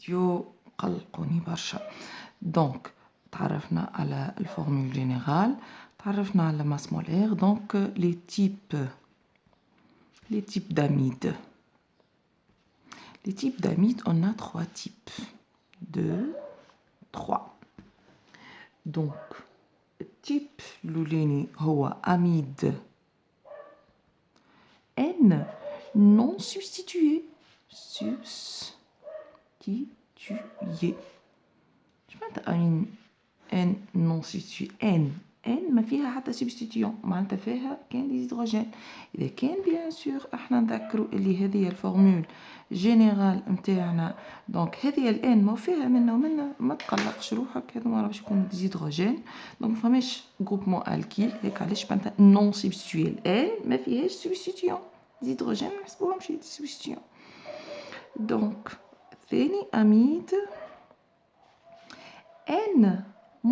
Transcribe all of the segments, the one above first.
فيديو قلقوني برشا. دونك تعرفنا على الفورمول جينيرال، تعرفنا على ماس مولير. دونك les types d'amides. Les types d'amides, on a 3 types. 2, 3. Donc, type l'oulini هو amide N non substitué. Substitué. شو معناتها N non substitué؟ N ما فيها حتى substituant، معناتها فيها كان دي هيدروجين. إذا كان بيان سور احنا نذكروا اللي هذه الفورمول جينيرال نتاعنا، دونك هذه الان ما فيها منا ومنا، ما تقلقش روحك، هذو ما راهش يكونوا ديزيدروجين، دونك ما فماش جروبمون الكيل، هيك علاش معناتها نون سبستيوي. الان ما فيهاش سبستيون، ديزيدروجين ما نحسبوهمش سبستيون. دونك ثاني اميد N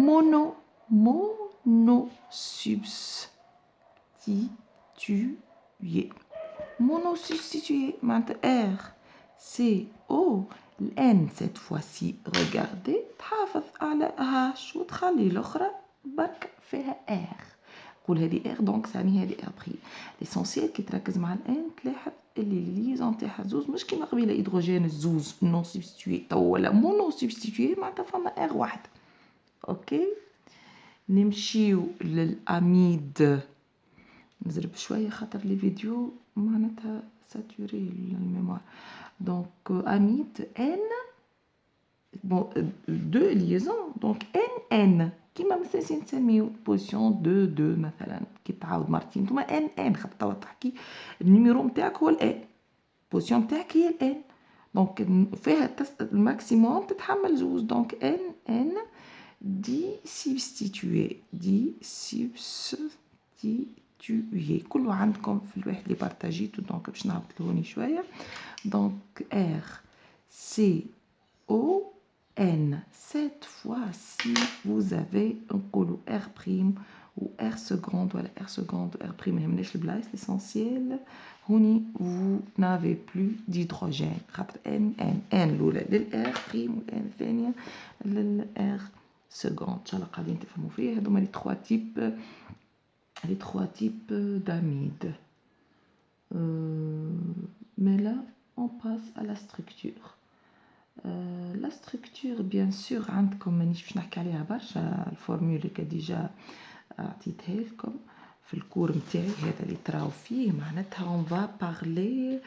monosubstitué. Monosubstitué, maintenant R, C, O. N cette fois-ci, regardez, تحافظ على H وتخلي الأخرى برك فيها R. قول هذه R دونك سامي هذه R بري. ليسونسيال كي تركز مع الان تلاحظ اللي الليزون تاعها زوز مش كيما قبيله هيدروجين الزوز نون سبستيوي، تو ولا مونو سبستيوي معناتها فما R واحد. اوكي نمشيو للاميد. نزرب شويه خاطر لي فيديو معناتها ساتوري الميموار. دونك اميد ان بون دو ليزون، دونك ان كيما مثلا نسميو بوزيسيون 2 مثلا كي تعاود مرتين ثم ان خاطر توا تحكي النيميرو نتاعك هو الان، البوزيسيون نتاعك هي الان، دونك فيها الماكسيموم تتحمل زوز، دونك ان دي سبستيتوي. كله عندكم في الواحد اللي بارتاجيتو، دونك باش نعطلوني شويه. دونك ار سي او ان. cette fois-ci vous avez نقولوا ار بريم و ار سكوند ولا ار سكوند و ار بريم، ما يهمناش البلايص، ليسونسيال هوني vous n'avez plus d'hydrogène خاطر ان الاولى للار بريم والان الثانيه للار seconde. ان شاء الله قاعدين تفهموا فيه. هذوما les trois types d'amides. Mais là on passe à la structure. La structure bien sûr عندكم مانيش باش نحكي عليها برشا، الفورمول اللي ديجا عطيتها لكم في الكور نتاعي هذا اللي تراو فيه، معناتها on va parler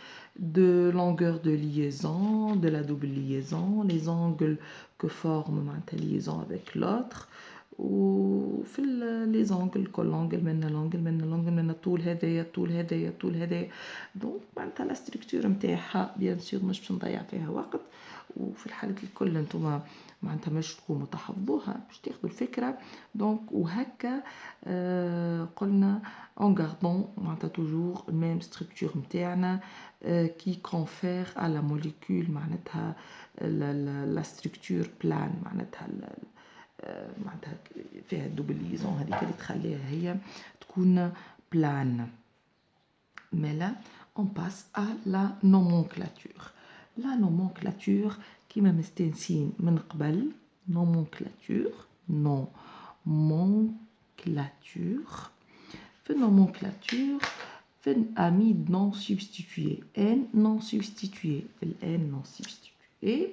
de longueur de liaison, de la double liaison, les angles que forme معناتها liaison avec l'autre، وفي لي زونغل كل لونغل منا لونغل منا لونغل منا طول هذايا طول هذايا طول هذايا. دونك معناتها لا ستركتور نتاعها بيان سور مش باش نضيع فيها وقت، وفي الحالات الكل نتوما معناتها مش تقوموا تحفظوها باش تاخذوا الفكره. دونك وهكا قلنا en gardant معناتها toujours même structure نتاعنا qui confère à la molécule معناتها la structure plane، معناتها معناتها فيها الدوبل ليزون هذيك اللي تخليها هي تكون بلان. Mais là on passe à la nomenclature. La nomenclature كيما مستانسين من قبل، nomenclature في النومنكلاتور في الاميد نون سبستيتوي ان نون سبستيتوي في الان نون سبستيتوي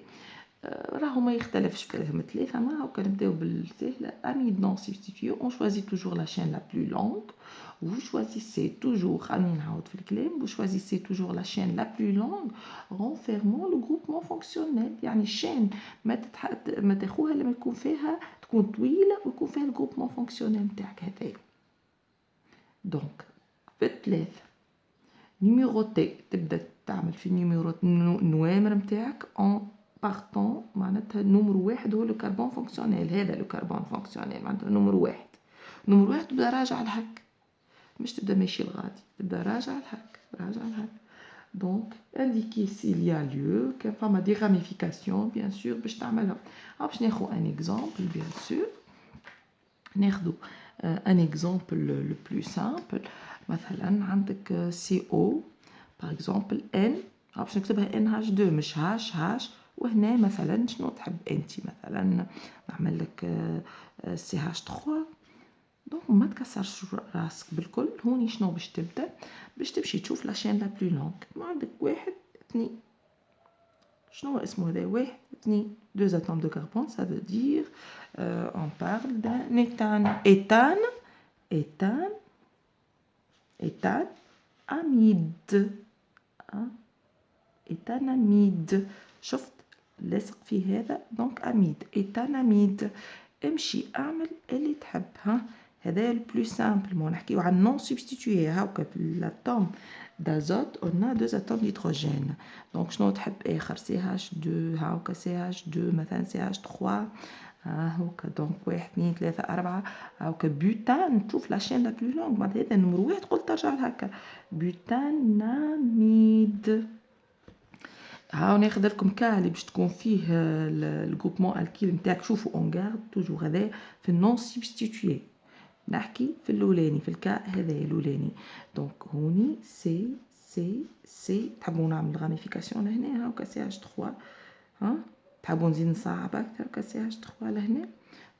راهو ما يختلفش فيهم ثلاثه. ما هاكا نبداو بالسهله. اميد نون سبستيتوي on choisit toujours la chaîne la plus longue. Vous choisissez toujours, خلينا نعاود في الكلام، vous choisissez toujours la chaîne la plus longue renfermant le groupement fonctionnel. يعني الشين ما تاخوها لما يكون فيها تكون طويله ويكون فيها الجروبمون فونكسيونيل نتاعك هذايا. دونك في الثلاثه نيميروتي تبدا تعمل في النوامر نتاعك en بارتون، معناتها نمرو واحد هو لو كربون فونكسيونيل، هذا لو كربون فونكسيونيل معناتها نمرو واحد. نمرو واحد تبدا راجع الهك، مش تبدا ماشي الغادي، تبدا راجع الهك راجع الهك. دونك indiquer s'il y a lieu كان فما دي راميفيكاسيون بيان سور باش تعملها. باش ناخذ ان اكزامبل بيان سور، ناخذ ان اكزامبل لو بلو سامبل. مثلا عندك سي او باغ اكزامبل ان، باش نكتبها ان هاش 2 مش هاش وهنا مثلا شنو تحب انت، مثلا نعمل لك CH3. دونك ما تكسرش راسك بالكل. هوني شنو باش تبدا، باش تمشي تشوف لاشين لا بلو لونغ. ما عندك واحد اثنين، شنو اسمه هذا واحد اثنين، deux atomes de carbone. Ça veut dire on parle d'un éthane amide. éthanamide. شفت لاصق فيه هذا، دونك اميد، éthanamide. امشي اعمل اللي تحب. هذا البلو سامبل. مو نحكيو على نون سبستيتوي. هاكا في الاتوم دازوت قلنا دوز اتوم ديدروجين. دونك شنو تحب اخر؟ CH2 هاكا، CH2 مثلا، CH3 هاكا. دونك 1 2 3 4 هاكا. بوتان، تشوف لاشين لا بلو لونغ. بعد هذا نمرو 1 قلت ترجع لهكا، بوتاناميد. هاو ناخذ لكم كا اللي باش تكون فيه الجروبمون الكيل نتاعك. شوفوا اون غارد توجور هذا في النون سبستيتوي. نحكي في الاولاني، في الكا هذا الاولاني. دونك هوني سي سي سي. تحبوا نعمل غاميفيكاسيون لهنا هاكا CH3. تحبوا نزيد نصعب اكثر هاكا CH3 لهنا.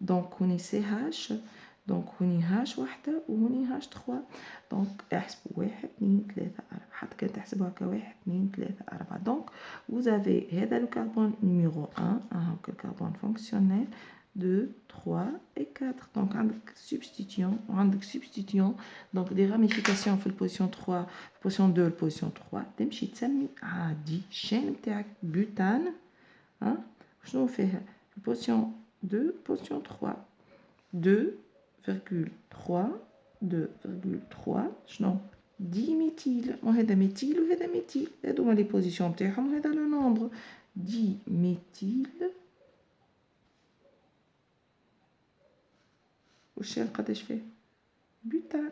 دونك هوني CH. دونك هوني هاش وحده وهوني هاش 3. دونك احسبوا 1 2 3 4. حتى كان تحسبوا هكا 1 2 3 4. دونك vous avez هذا لو كربون نيميرو 1 هاكا الكربون فونكسيونيل 2 3 et 4. دونك عندك سبستيتيون وعندك سبستيتيون. دونك دي راميفيكاسيون في البوزيسيون 3، البوزيسيون 2 البوزيسيون 3. تمشي تسمي عادي الشين نتاعك بوتان. شنو فيها البوزيسيون 2 بوزيسيون 3 2,3 شنو دي ميتيل. وهذا ميتيل وهذا ميتيل، هذوما لي بوزيسيون تاعهم وهذا لو نومبر. دي ميتيل والشين قداش فيه؟ بوتان.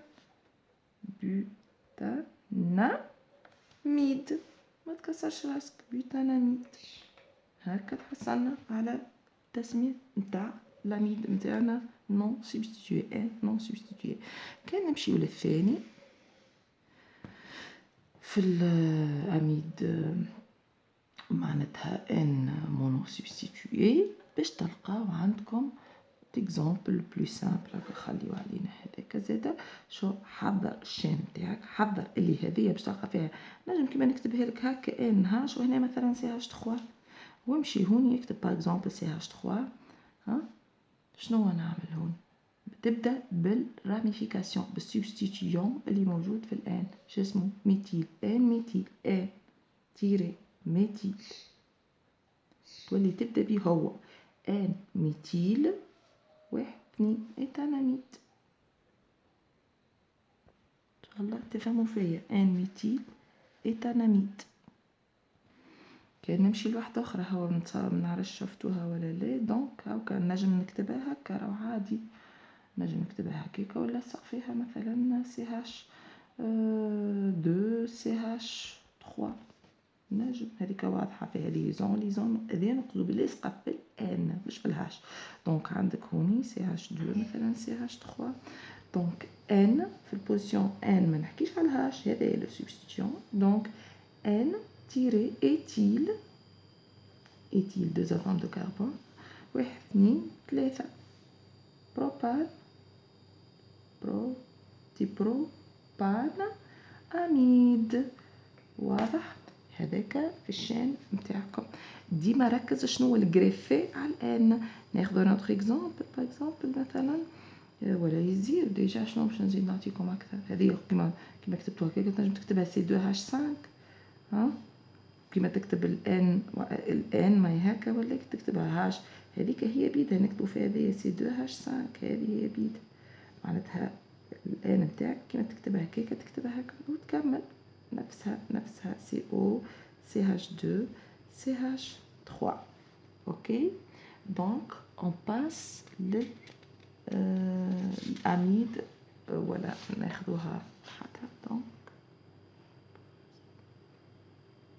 بوتاناميد. ما تكسرش راسك، بوتاناميد. هكا تحصلنا على التسمية نتاع الاميد نتاعنا نون سبستيتوي. نون سبستيتوي. كان نمشيو للثاني في الاميد معناتها ان مونو سبستيتوي. باش تلقاو عندكم اكزامبل بلو سامبل. خليو علينا هذاك زاده. شو حضر الشين نتاعك، حضر اللي هذيا باش تلقى فيها. نجم كيما نكتبها لك هكا ان هاش وهنا مثلا CH3. وامشي هوني يكتب باغ اكزومبل CH3. شنو نعمل هون؟ تبدا بالراميفيكاسيون، بالسبستيتيون اللي موجود في الان. شو اسمه؟ ميتيل. ان ميتيل، ان تيري ميتيل. تولي تبدا بيه هو ان ميتيل 1 2 ايتاناميد. ان شاء الله تفهموا فيا. ان ميتيل ايتاناميد. كان نمشي لواحدة أخرى هو منعرفش شفتوها ولا لا. دونك هاكا نجم نكتبها هكا راهو عادي. نجم نكتبها هكاكا ولا نلصق فيها مثلا CH2 CH3. نجم هذيك واضحة فيها ليزون هذي نقصدو باللصقة في الان مش في الهاش. دونك عندك هوني CH2 مثلا CH3. دونك ان في البوزيسيون ان ما نحكيش على الهاش، هذا لو سبستيتيون. دونك ان تيري ايتيل. ايتيل 2 اتوم دو كربون. 1 2 3 بروبان. بروبان اميد. واضح؟ هذاك في الشين نتاعكم. ديما ركز شنو الجريفي على الان. ناخذ نوتر اكزامبل باغ اكزومبل مثلا ولا يزيد ديجا. شنو باش نزيد نعطيكم اكثر؟ هذه كيما كتبتوها هكاك تنجم تكتبها C2H5. كيما تكتب الان ما هكا ولا تكتبها هاش. هذيك هي بيدها نكتبوا فيها هذه C2H5. هذه هي بيدها معناتها الان نتاعك كيما تكتبها هكاك تكتبها هكا وتكمل نفسها CO CH2 CH3. اوكي. دونك اون باس للاميد ولا ناخذوها حتى